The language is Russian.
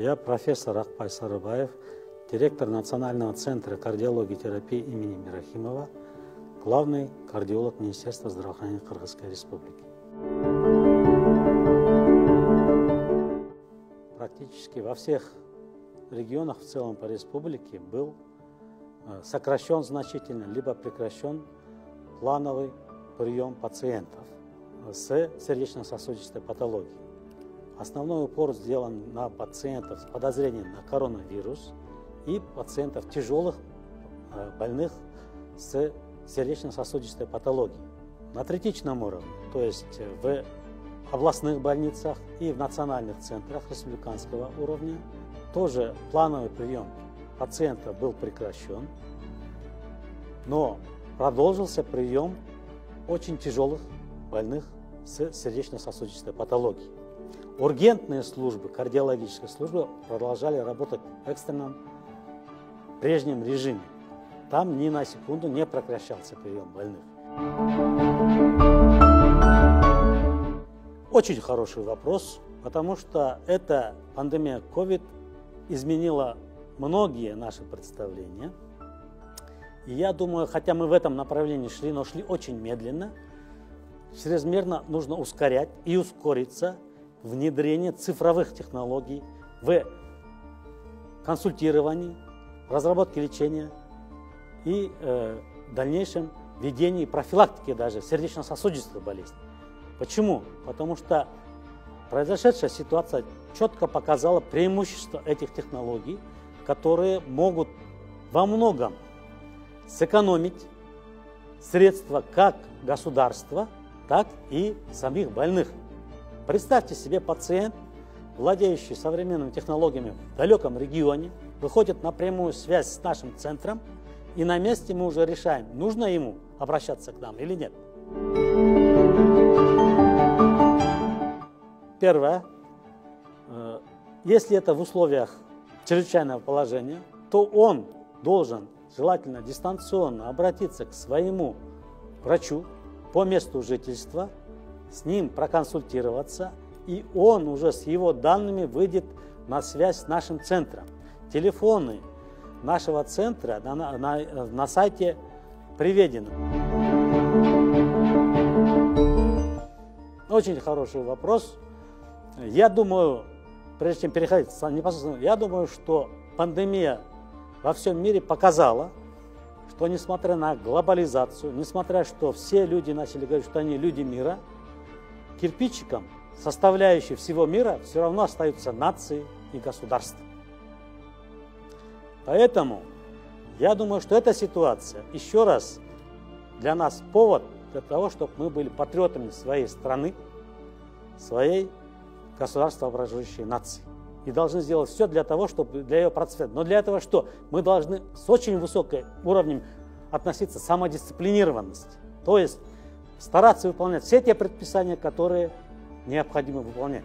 Я профессор Акбай Сарыбаев, директор Национального центра кардиологии и терапии имени Мирахимова, главный кардиолог Министерства здравоохранения Кыргызской Республики. Практически во всех регионах в целом по республике был сокращен значительно, либо прекращен плановый прием пациентов с сердечно-сосудистой патологией. Основной упор сделан на пациентов с подозрением на коронавирус и пациентов тяжелых, больных с сердечно-сосудистой патологией. На третичном уровне, то есть в областных больницах и в национальных центрах республиканского уровня, тоже плановый прием пациента был прекращен, но продолжился прием очень тяжелых больных с сердечно-сосудистой патологией. Ургентные службы, кардиологические службы продолжали работать в экстренном прежнем режиме. Там ни на секунду не прекращался прием больных. Очень хороший вопрос, потому что эта пандемия COVID изменила многие наши представления. И я думаю, хотя мы в этом направлении шли, но шли очень медленно, чрезмерно нужно ускорять и ускориться внедрение цифровых технологий в консультировании, разработке лечения и дальнейшем ведении профилактики даже сердечно-сосудистой болезни. Почему? Потому что произошедшая ситуация четко показала преимущество этих технологий, которые могут во многом сэкономить средства как государства, так и самих больных. Представьте себе, пациент, владеющий современными технологиями в далеком регионе, выходит на прямую связь с нашим центром, и на месте мы уже решаем, нужно ему обращаться к нам или нет. Первое. Если это в условиях чрезвычайного положения, то он должен желательно дистанционно обратиться к своему врачу по месту жительства, с ним проконсультироваться, и он уже с его данными выйдет на связь с нашим центром. Телефоны нашего центра на сайте приведены. Очень хороший вопрос. Я думаю, прежде чем переходить непосредственно, я думаю, что пандемия во всем мире показала, что несмотря на глобализацию, несмотря что все люди начали говорить, что они люди мира, кирпичиком, составляющей всего мира, все равно остаются нации и государства. Поэтому я думаю, что эта ситуация еще раз для нас повод для того, чтобы мы были патриотами своей страны, своей государствообразующей нации. И должны сделать все для того, чтобы для ее процветания. Но для этого что? Мы должны с очень высоким уровнем относиться к самодисциплинированности. То есть стараться выполнять все те предписания, которые необходимо выполнять.